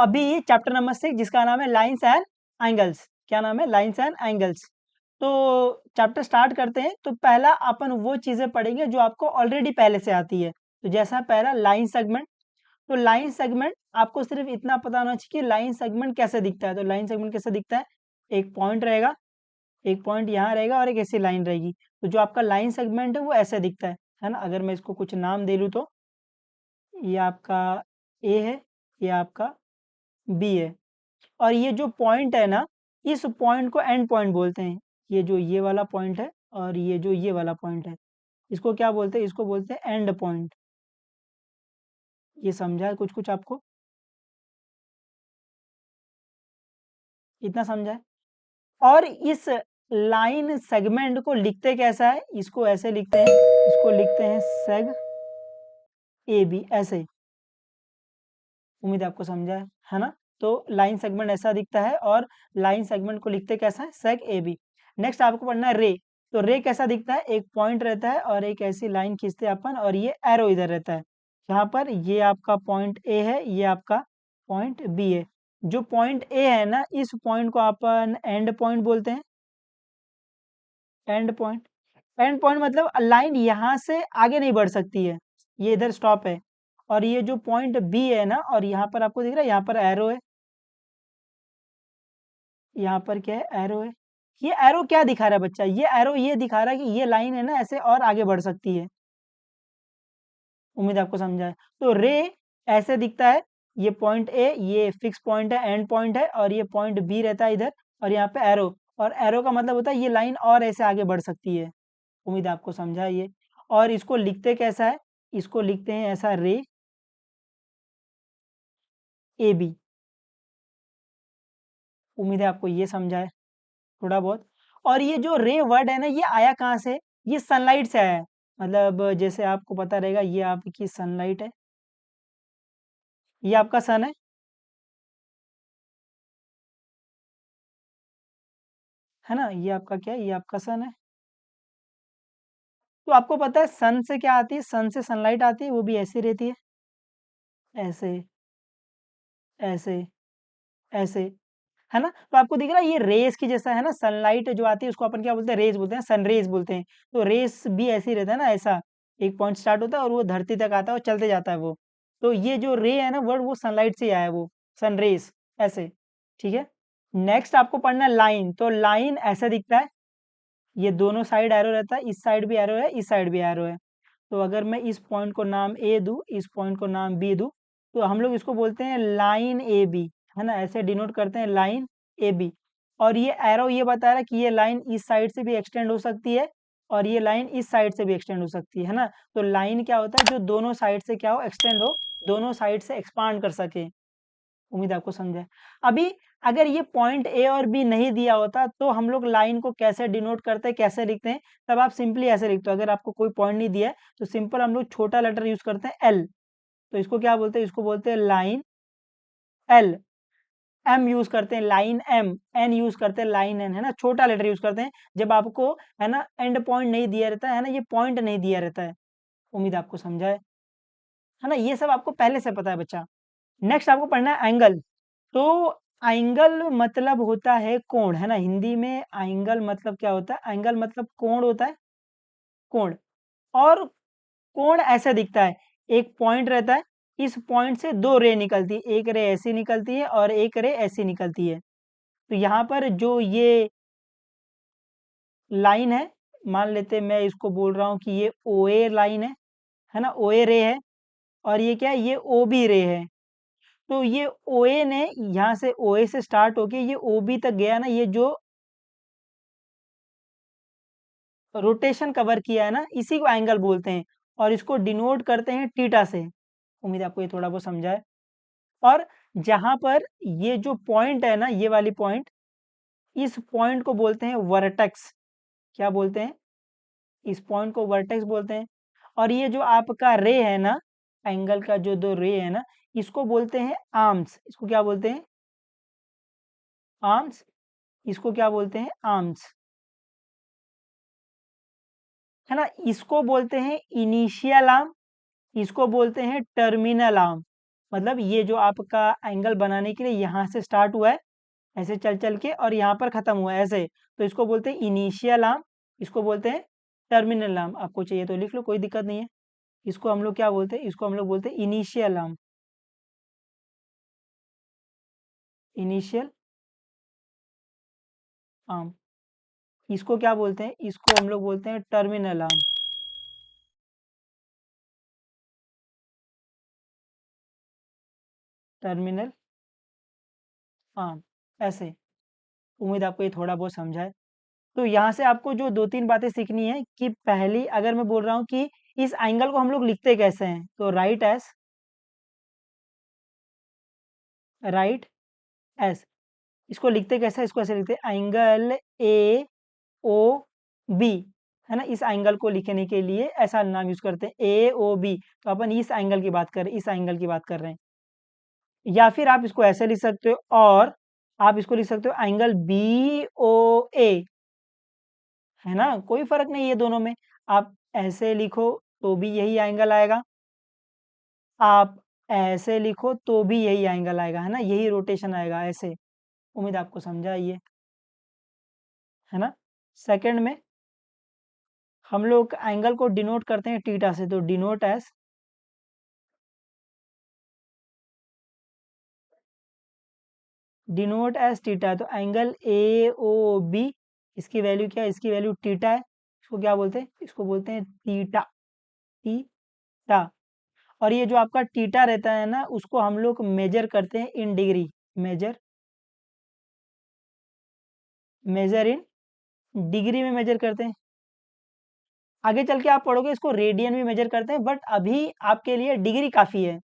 अभी chapter number 6 जिसका नाम है लाइंस एंड एंगल्स, क्या नाम है, लाइंस एंड एंगल्स। तो चैप्टर स्टार्ट करते हैं। तो पहला अपन वो चीजें पढ़ेंगे जो आपको ऑलरेडी पहले से आती है। तो जैसा पहला लाइन सेगमेंट, तो लाइन सेगमेंट आपको सिर्फ इतना पता होना चाहिए कि लाइन सेगमेंट कैसे दिखता है। तो लाइन सेगमेंट कैसे दिखता है, एक पॉइंट रहेगा, एक पॉइंट यहाँ रहेगा और एक ऐसी लाइन रहेगी। तो जो आपका लाइन सेगमेंट है वो ऐसे दिखता है ना। अगर मैं इसको कुछ नाम दे लूँ तो ये आपका ए है, ये आपका बी है, और ये जो पॉइंट है ना, इस पॉइंट को एंड पॉइंट बोलते हैं। ये जो ये वाला पॉइंट है और ये जो ये वाला पॉइंट है, इसको क्या बोलते हैं, इसको बोलते हैं एंड पॉइंट। ये समझा है कुछ कुछ आपको, इतना समझा है। और इस लाइन सेगमेंट को लिखते कैसा है, इसको ऐसे लिखते हैं, इसको लिखते हैं सेग ए बी, ऐसे। उम्मीद है आपको समझा है ना। तो लाइन सेगमेंट ऐसा दिखता है और लाइन सेगमेंट को लिखते कैसा है, सेग ए बी। नेक्स्ट आपको पढ़ना है रे। तो रे कैसा दिखता है, एक पॉइंट रहता है और एक ऐसी लाइन खींचते हैं अपन, और ये एरो इधर रहता है। यहाँ पर ये आपका पॉइंट ए है, ये आपका पॉइंट बी है। जो पॉइंट ए है ना, इस पॉइंट को अपन एंड पॉइंट बोलते हैं, एंड पॉइंट। एंड पॉइंट मतलब लाइन यहाँ से आगे नहीं बढ़ सकती है, ये इधर स्टॉप है। और ये जो पॉइंट बी है ना, और यहाँ पर आपको दिख रहा है, यहाँ पर एरो है, यहाँ पर क्या है, एरो है। ये एरो क्या दिखा रहा है बच्चा, ये एरो ये दिखा रहा है कि ये लाइन है ना ऐसे और आगे बढ़ सकती है। उम्मीद आपको समझा है। तो रे ऐसे दिखता है, ये पॉइंट ए, ये फिक्स पॉइंट है, एंड पॉइंट है, और ये पॉइंट बी रहता है इधर, और यहाँ पे एरो। और एरो का मतलब होता है ये लाइन और ऐसे आगे बढ़ सकती है। उम्मीद आपको समझा है ये। और इसको लिखते कैसा है, इसको लिखते हैं ऐसा, रे ए बी। उम्मीद है आपको ये समझा है थोड़ा बहुत। और ये जो रे वर्ड है ना, ये आया कहाँ से, ये सनलाइट से आया है। मतलब जैसे आपको पता रहेगा, ये आपकी सनलाइट ये आपका सन है ना, ये आपका क्या है, ये आपका सन है। तो आपको पता है सन से क्या आती है, सन से सनलाइट आती है, वो भी ऐसे रहती है, ऐसे, ऐसे, ऐसे, है ना। तो आपको दिख रहा है ये रेस की जैसा है ना, सनलाइट जो आती है उसको अपन क्या बोलते हैं, रेज बोलते हैं, सन रेज बोलते हैं। तो रेस भी ऐसे ही रहता है ना, ऐसा एक पॉइंट स्टार्ट होता है और वो धरती तक आता है और चलते जाता है वो। तो ये जो रे है ना वर्ड, वो सनलाइट से ही आया है, वो सन रेस, ऐसे। ठीक है। नेक्स्ट आपको पढ़ना है लाइन। तो लाइन ऐसा दिखता है, ये दोनों साइड एरो रहता है, इस साइड भी एरो है, इस साइड भी एरो है। तो अगर मैं इस पॉइंट को नाम ए दूं, इस पॉइंट को नाम बी दूं, तो हम लोग इसको बोलते हैं लाइन ए बी, है ना, ऐसे डिनोट करते हैं लाइन ए बी। और ये एरो ये बता रहा है कि ये लाइन इस साइड से भी एक्सटेंड हो सकती है और ये लाइन इस साइड से भी एक्सटेंड हो सकती है ना। तो लाइन क्या होता है, जो दोनों साइड से क्या हो, एक्सटेंड हो, दोनों साइड से एक्सपांड कर सके। उम्मीद आपको समझा है। अभी अगर ये पॉइंट ए और बी नहीं दिया होता तो हम लोग लाइन को कैसे डिनोट करते हैं, कैसे लिखते हैं, तब आप सिंपली ऐसे लिखते हो। अगर आपको कोई पॉइंट नहीं दिया है तो सिंपल हम लोग छोटा लेटर यूज करते हैं, एल। तो इसको क्या बोलते हैं, इसको बोलते हैं लाइन एल। एम यूज करते हैं लाइन एम, एन यूज करते हैं लाइन एन, है ना, छोटा लेटर यूज करते हैं जब आपको, है ना, एंड पॉइंट नहीं दिया रहता है ना, ये पॉइंट नहीं दिया रहता है। उम्मीद आपको समझा है ना, ये सब आपको पहले से पता है बच्चा। नेक्स्ट आपको पढ़ना है एंगल। तो एंगल मतलब होता है कोण, है ना, हिंदी में एंगल मतलब क्या होता है, एंगल मतलब कोण होता है, कोण। और कोण ऐसे दिखता है, एक पॉइंट रहता है, इस पॉइंट से दो रे निकलती है, एक रे ऐसी निकलती है और एक रे ऐसी निकलती है। तो यहाँ पर जो ये लाइन है, मान लेते हैं मैं इसको बोल रहा हूँ कि ये ओ ए लाइन है ना, ओ ए रे है, और ये क्या है, ये ओ बी रे है। तो ये ओ ए ने यहाँ से ओ ए से स्टार्ट होके ये ओ बी तक गया ना, ये जो रोटेशन कवर किया है ना, इसी को एंगल बोलते हैं और इसको डिनोट करते हैं थीटा से। उम्मीद आपको ये थोड़ा बहुत समझा है। और जहां पर ये जो पॉइंट है ना, ये वाली पॉइंट, इस पॉइंट को बोलते हैं वर्टेक्स। क्या बोलते हैं, इस पॉइंट को वर्टेक्स बोलते हैं। और ये जो आपका रे है ना, एंगल का जो दो रे है ना, इसको बोलते हैं आर्म्स। इसको क्या बोलते हैं, आर्म्स। इसको क्या बोलते हैं, आर्म्स, है ना। इसको बोलते हैं इनिशियल आर्म, इसको बोलते हैं टर्मिनल आर्म। मतलब ये जो आपका एंगल बनाने के लिए यहाँ से स्टार्ट हुआ है, ऐसे चल चल के, और यहाँ पर खत्म हुआ है ऐसे, तो इसको बोलते हैं इनिशियल आर्म, इसको बोलते हैं टर्मिनल आर्म। आपको चाहिए तो लिख लो, कोई दिक्कत नहीं है। इसको हम लोग क्या बोलते हैं, इसको हम लोग बोलते हैं इनिशियल आर्म, इनिशियल आर्म। इसको क्या बोलते हैं, इसको हम लोग बोलते हैं टर्मिनल आर्म, टर्मिनल आर्म, ऐसे। उम्मीद आपको ये थोड़ा बहुत समझा है। तो यहाँ से आपको जो 2-3 बातें सीखनी है कि पहली, अगर मैं बोल रहा हूँ कि इस एंगल को हम लोग लिखते कैसे हैं, तो राइट एस, इसको लिखते कैसे हैं, इसको ऐसे लिखते हैं एंगल ए ओ बी, है ना। इस एंगल को लिखने के लिए ऐसा नाम यूज करते हैं ए ओ बी, तो अपन इस एंगल की बात कर रहे हैं, इस एंगल की बात कर रहे हैं। या फिर आप इसको ऐसे लिख सकते हो, और आप इसको लिख सकते हो एंगल बी ओ ए, है ना, कोई फर्क नहीं है दोनों में। आप ऐसे लिखो तो भी यही एंगल आएगा, आप ऐसे लिखो तो भी यही एंगल आएगा, है ना, यही रोटेशन आएगा ऐसे। उम्मीद आपको समझा ये, है ना। सेकंड में हम लोग एंगल को डिनोट करते हैं थीटा से, तो डिनोट एज थीटा, तो एंगल ए ओ बी, इसकी वैल्यू क्या है, इसकी वैल्यू थीटा है। इसको क्या बोलते हैं, इसको बोलते हैं थीटा, थीटा। और ये जो आपका थीटा रहता है ना, उसको हम लोग मेजर करते हैं in degree, major major in degree में मेजर करते हैं। आगे चल के आप पढ़ोगे इसको रेडियन में मेजर करते हैं, बट अभी आपके लिए डिग्री काफी है।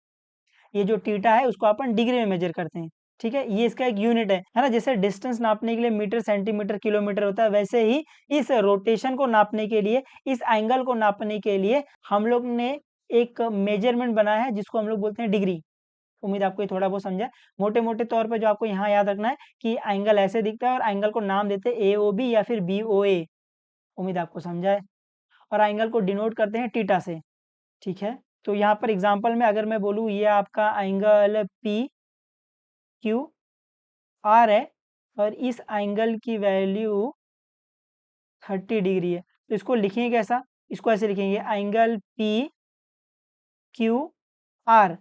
ये जो थीटा है उसको अपन डिग्री में मेजर करते हैं, ठीक है। ये इसका एक यूनिट है ना। जैसे डिस्टेंस नापने के लिए मीटर सेंटीमीटर किलोमीटर होता है, वैसे ही इस रोटेशन को नापने के लिए, इस एंगल को नापने के लिए हम लोग ने एक मेजरमेंट बनाया है जिसको हम लोग बोलते हैं डिग्री। उम्मीद आपको ये थोड़ा बहुत समझा है। मोटे मोटे तौर पर जो आपको यहाँ याद रखना है कि एंगल ऐसे दिखता है और एंगल को नाम देते हैं ए ओ बी या फिर बी ओ ए। उम्मीद आपको समझा है। और एंगल को डिनोट करते हैं थीटा से, ठीक है। तो यहाँ पर एग्जांपल में अगर मैं बोलूँ ये आपका एंगल पी क्यू आर है, और इस एंगल की वैल्यू 30 डिग्री है, तो इसको लिखेंगे कैसा, इसको ऐसे लिखेंगे angle P Q R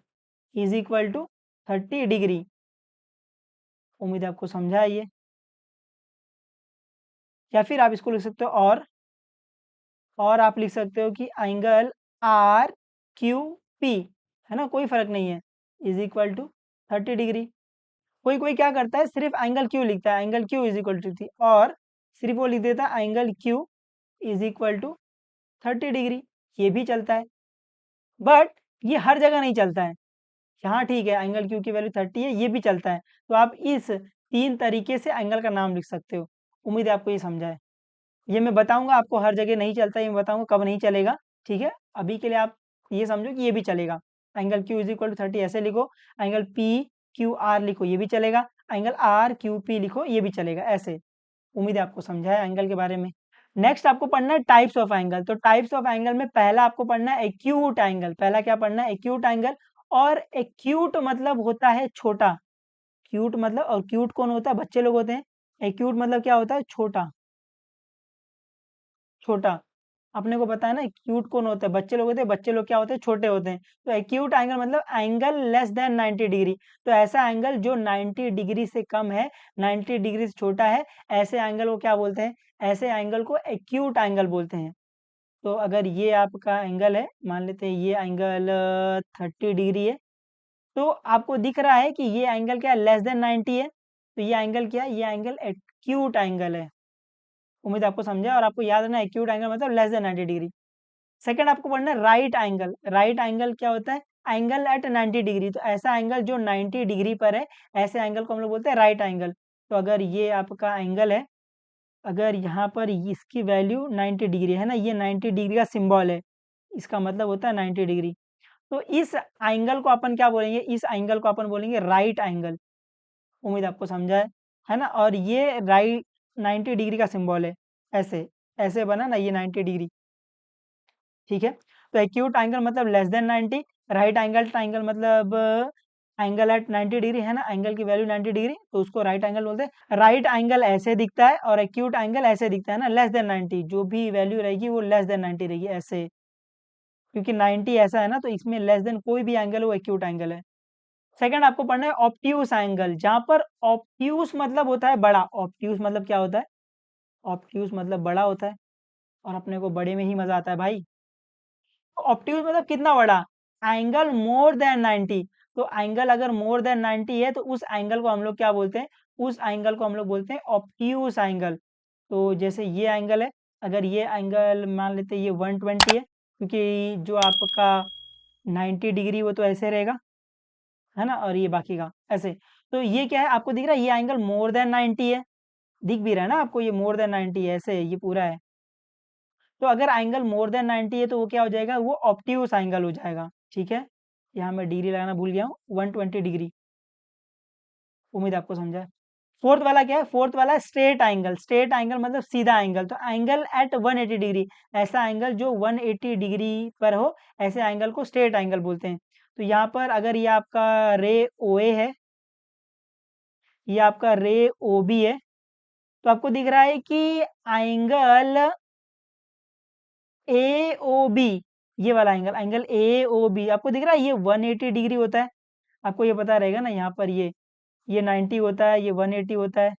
is equal to 30 degree. उम्मीद आपको समझा है ये। या फिर आप इसको लिख सकते हो, और आप लिख सकते हो कि एंगल आर क्यू पी, है ना, कोई फर्क नहीं है, इज इक्वल टू 30 डिग्री। कोई कोई क्या करता है, सिर्फ एंगल क्यू लिखता है, angle Q is equal to थी, और सिर्फ वो लिख देता है angle Q is equal to 30 degree. ये भी चलता है, बट ये हर जगह नहीं चलता है। यहाँ ठीक है, एंगल क्यू की वैल्यू 30 है, ये भी चलता है। तो आप इस 3 तरीके से एंगल का नाम लिख सकते हो। उम्मीद है आपको ये समझा है। ये मैं बताऊंगा आपको, हर जगह नहीं चलता, ये मैं बताऊंगा कब नहीं चलेगा, ठीक है। अभी के लिए आप ये समझो कि ये भी चलेगा। Angle Q is equal to 30 ऐसे लिखो, एंगल पी क्यू आर लिखो, ये भी चलेगा। एंगल आर क्यू पी लिखो, ये भी चलेगा ऐसे। उम्मीद है आपको समझा है एंगल के बारे में। नेक्स्ट आपको पढ़ना है टाइप्स ऑफ एंगल। तो टाइप्स ऑफ एंगल में पहला आपको पढ़ना है एक्यूट एंगल। पहला क्या पढ़ना है, एक्यूट एंगल। और एक्यूट मतलब होता है छोटा, क्यूट मतलब, और क्यूट कौन होता है, बच्चे लोग होते हैं। एक्यूट मतलब क्या होता है, छोटा, छोटा। अपने को पता है ना एक्यूट कौन होता है, बच्चे लोग होते हैं, बच्चे लोग क्या होते हैं, छोटे होते हैं। तो एक्यूट एंगल मतलब एंगल लेस देन 90 डिग्री। तो ऐसा एंगल जो 90 डिग्री से कम है, 90 डिग्री से छोटा है, ऐसे एंगल को क्या बोलते हैं, ऐसे एंगल को एक्यूट एंगल बोलते हैं। तो अगर ये आपका एंगल है, मान लेते हैं ये एंगल 30 डिग्री है, तो आपको दिख रहा है कि ये एंगल क्या है, लेस देन 90 है, तो ये एंगल क्या है, ये एंगल एक्यूट एंगल है। उम्मीद आपको समझा, और आपको याद रखना एक्यूट एंगल मतलब लेस देन 90 डिग्री। सेकंड आपको पढ़ना है राइट एंगल। राइट एंगल क्या होता है, एंगल एट 90 डिग्री। तो ऐसा एंगल जो 90 डिग्री पर है, ऐसे एंगल को हम लोग बोलते हैं राइट एंगल। तो अगर ये आपका एंगल है, अगर यहाँ पर इसकी वैल्यू 90 डिग्री है ना, ये 90 डिग्री का सिंबल है, इसका मतलब होता है 90 डिग्री। तो इस एंगल को अपन क्या बोलेंगे, इस एंगल को अपन बोलेंगे राइट एंगल। उम्मीद आपको समझा है ना। और ये राइट 90 डिग्री का सिंबल है, ऐसे ऐसे बना ना, ये 90 डिग्री, ठीक है। तो एक्यूट एंगल मतलब लेस देन 90, राइट एंगल मतलब एंगल एट 90 डिग्री है ना, एंगल की वैल्यू 90 डिग्री, तो उसको राइट एंगल बोलते हैं। राइट एंगल ऐसे दिखता है और एक्यूट एंगल ऐसे दिखता है ना, लेस देन 90, जो भी वैल्यू रहेगी वो लेस देन 90 रहेगी ऐसे, क्योंकि 90 ऐसा है ना, तो इसमें लेस देन कोई भी एंगल है वो एक्यूट एंगल है। सेकंड आपको पढ़ना है ऑब्ट्यूस एंगल, जहां पर ऑब्ट्यूस मतलब होता है बड़ा। ऑब्ट्यूस मतलब क्या होता है? ऑब्ट्यूस मतलब बड़ा होता है, और अपने को बड़े में ही मजा आता है भाई। ऑब्ट्यूस मतलब कितना बड़ा? Angle more than 90। तो एंगल अगर मोर देन 90 है तो उस एंगल को हम लोग क्या बोलते हैं? उस एंगल को हम लोग बोलते हैं ऑब्ट्यूस एंगल। तो जैसे ये एंगल है, अगर ये एंगल मान लेते हैं ये 120 है, क्योंकि जो आपका 90 डिग्री वो तो ऐसे रहेगा, है ना, और ये बाकी का ऐसे। तो ये क्या है, आपको दिख रहा है ये एंगल मोर देन 90 है, दिख भी रहा है ना आपको, ये मोर देन 90 है ऐसे, ये पूरा है। तो अगर एंगल मोर देन 90 है तो वो क्या हो जाएगा? वो ऑब्ट्यूस एंगल हो जाएगा। ठीक है, यहाँ मैं डिग्री लगाना भूल गया हूँ, 120 डिग्री। उम्मीद आपको समझा है। फोर्थ वाला क्या है? फोर्थ वाला स्ट्रेट एंगल। स्ट्रेट एंगल मतलब सीधा एंगल, तो एंगल एट 180 डिग्री, ऐसा एंगल जो 180 डिग्री पर हो, ऐसे एंगल को स्ट्रेट एंगल बोलते हैं। तो यहाँ पर अगर ये आपका रे ओ ए है, ये आपका रे ओ बी है, तो आपको दिख रहा है कि एंगल ए ओ बी, ये वाला angle, angle A O B आपको दिख रहा है ये 180 डिग्री होता है। आपको ये पता रहेगा ना, यहाँ पर ये 90 होता है, ये 180 होता है,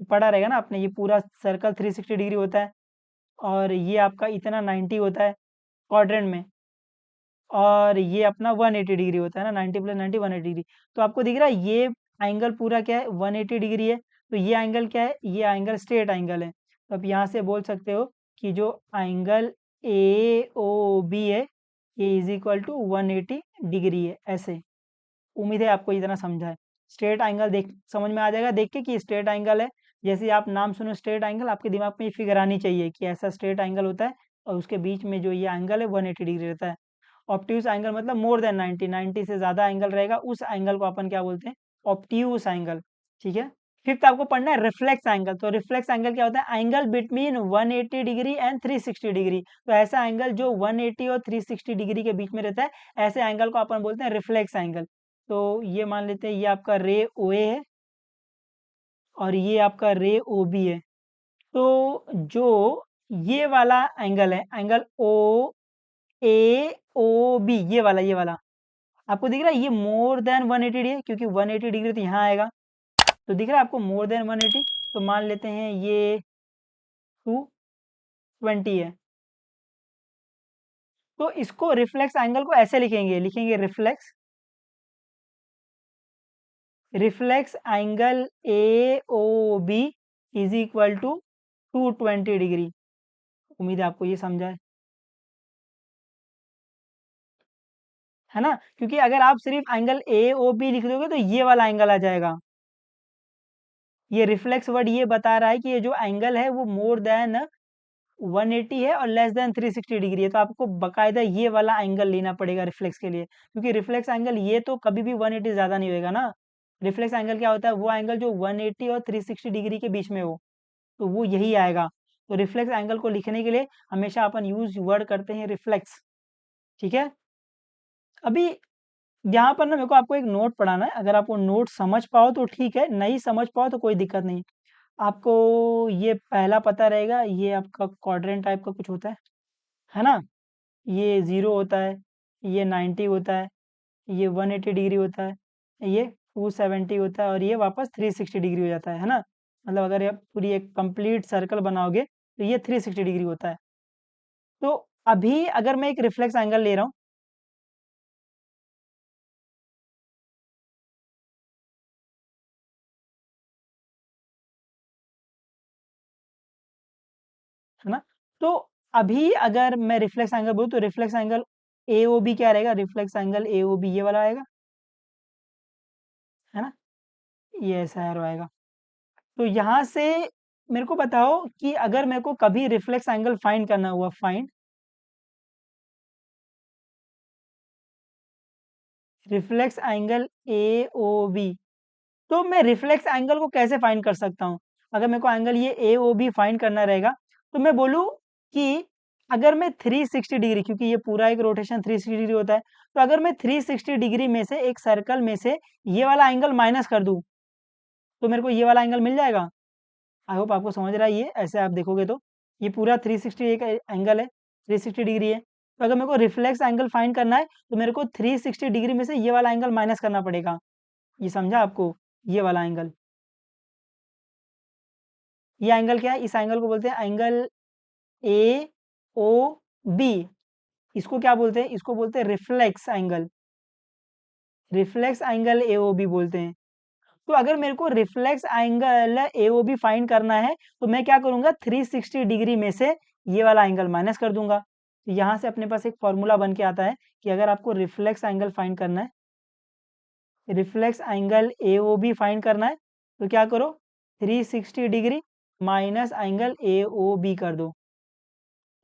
पढ़ा रहेगा ना आपने, ये पूरा सर्कल 360 डिग्री होता है, और ये आपका इतना 90 होता है क्वाड्रेंट में, और ये अपना 180 डिग्री होता है ना, 90 प्लस 90 180 डिग्री। तो आपको दिख रहा है ये एंगल पूरा क्या है? 180 डिग्री है। तो ये एंगल क्या है? ये एंगल स्ट्रेट एंगल है। तो आप यहाँ से बोल सकते हो कि जो एंगल ए ओ बी है, ये इज इक्वल टू 180 डिग्री है ऐसे। उम्मीद है आपको इतना समझा है। स्ट्रेट एंगल देख समझ में आ जाएगा देख के कि स्ट्रेट एंगल है। जैसे ही आप नाम सुनो स्ट्रेट एंगल, आपके दिमाग में ये फिगर आनी चाहिए कि ऐसा स्ट्रेट एंगल होता है, और उसके बीच में जो ये एंगल है 180 डिग्री रहता है। ऑब्ट्यूस एंगल मतलब मोर देन 90, 90 से ज़्यादा एंगल रहेगा, उस एंगल को अपन क्या बोलते हैं? Obtuse angle. ठीक है। फिफ्थ आपको पढ़ना है रिफ्लेक्स एंगल। तो रिफ्लेक्स एंगल क्या होता है? Angle between 180 degree and 360 degree. तो ऐसा एंगल जो 180 और 360 डिग्री के बीच में रहता है, ऐसे एंगल को अपन बोलते हैं रिफ्लेक्स एंगल। तो ये मान लेते हैं ये आपका रे ओ ए है, और ये आपका रे ओ बी है। तो जो ये वाला एंगल है, एंगल ओ ए ओ बी, ये वाला आपको दिख रहा है ये मोर देन 180 डिग्री, क्योंकि 180 डिग्री तो यहाँ आएगा, तो दिख रहा है आपको मोर देन 180। तो मान लेते हैं ये 220 है। तो इसको रिफ्लेक्स एंगल को ऐसे लिखेंगे, reflex, angle A O B is equal to 220 degree. उम्मीद है आपको ये समझा है ना, क्योंकि अगर आप सिर्फ एंगल ए ओ बी लिख दोगे तो ये वाला एंगल आ जाएगा। ये रिफ्लेक्स वर्ड ये बता रहा है कि ये जो एंगल है वो मोर देन 180 है और लेस देन 360 डिग्री है, तो आपको बकायदा ये वाला एंगल लेना पड़ेगा रिफ्लेक्स के लिए, क्योंकि रिफ्लेक्स एंगल ये तो कभी भी 180 ज़्यादा नहीं होएगा ना। रिफ्लेक्स एंगल क्या होता है? वो एंगल जो 180 और 360 डिग्री के बीच में हो, तो वो यही आएगा। तो रिफ्लेक्स एंगल को लिखने के लिए हमेशा अपन यूज वर्ड करते हैं रिफ्लेक्स। ठीक है। अभी यहाँ पर ना मेरे को आपको एक नोट पढ़ाना है, अगर आप वो नोट समझ पाओ तो ठीक है, नहीं समझ पाओ तो कोई दिक्कत नहीं। आपको ये पहला पता रहेगा, ये आपका क्वाड्रेंट टाइप का कुछ होता है ना, ये 0 होता है, ये 90 होता है, ये 180 डिग्री होता है, ये 270 होता है, और ये वापस 360 डिग्री हो जाता है ना। मतलब अगर ये पूरी एक कंप्लीट सर्कल बनाओगे तो ये 360 डिग्री होता है। तो अभी अगर मैं एक रिफ्लेक्स एंगल ले रहा हूँ, है ना, तो अभी अगर मैं रिफ्लेक्स एंगल बोलूँ तो reflex angle A O B क्या रहेगा? Reflex angle A O B ये वाला आएगा, है ना, ये ऐसा एरो आएगा। तो यहाँ से मेरे को बताओ कि अगर मेरे को कभी रिफ्लेक्स एंगल फाइंड करना हुआ, find reflex angle A O B, तो मैं रिफ्लेक्स एंगल को कैसे फाइंड कर सकता हूँ? अगर मेरे को एंगल ये ए ओ बी फाइंड करना रहेगा, तो मैं बोलूँ कि अगर मैं 360 डिग्री, क्योंकि ये पूरा एक रोटेशन 360 डिग्री होता है, तो अगर मैं 360 डिग्री में से एक सर्कल में से ये वाला एंगल माइनस कर दूं, तो मेरे को ये वाला एंगल मिल जाएगा। आई होप आपको समझ रहा है, ये ऐसे आप देखोगे तो ये पूरा 360 एक एंगल है, 360 डिग्री है। तो अगर मेरे को रिफ्लेक्स एंगल फाइंड करना है, तो मेरे को 360 डिग्री में से ये वाला एंगल माइनस करना पड़ेगा। ये समझा आपको? ये वाला एंगल, ये एंगल क्या है? इस एंगल को बोलते हैं एंगल ए ओ बी। इसको क्या बोलते हैं? इसको बोलते हैं reflex angle, reflex angle AOB बोलते हैं। तो अगर मेरे को रिफ्लेक्स एंगल एओबी फाइंड करना है, तो मैं क्या करूंगा, 360 डिग्री में से ये वाला एंगल माइनस कर दूंगा। तो यहाँ से अपने पास एक फॉर्मूला बन के आता है कि अगर आपको रिफ्लेक्स एंगल फाइंड करना है, रिफ्लेक्स एंगल एओबी फाइंड करना है, तो क्या करो, 360 डिग्री माइनस एंगल एओबी कर दो।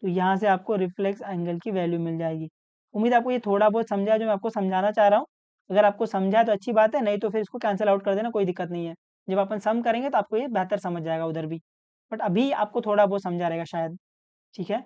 तो यहाँ से आपको रिफ्लेक्स एंगल की वैल्यू मिल जाएगी। उम्मीद आपको ये थोड़ा बहुत समझा है जो मैं आपको समझाना चाह रहा हूँ। अगर आपको समझा है तो अच्छी बात है, नहीं तो फिर इसको कैंसिल आउट कर देना, कोई दिक्कत नहीं है। जब अपन सम करेंगे तो आपको ये बेहतर समझ जाएगा उधर भी, बट अभी आपको थोड़ा बहुत समझा रहेगा शायद। ठीक है।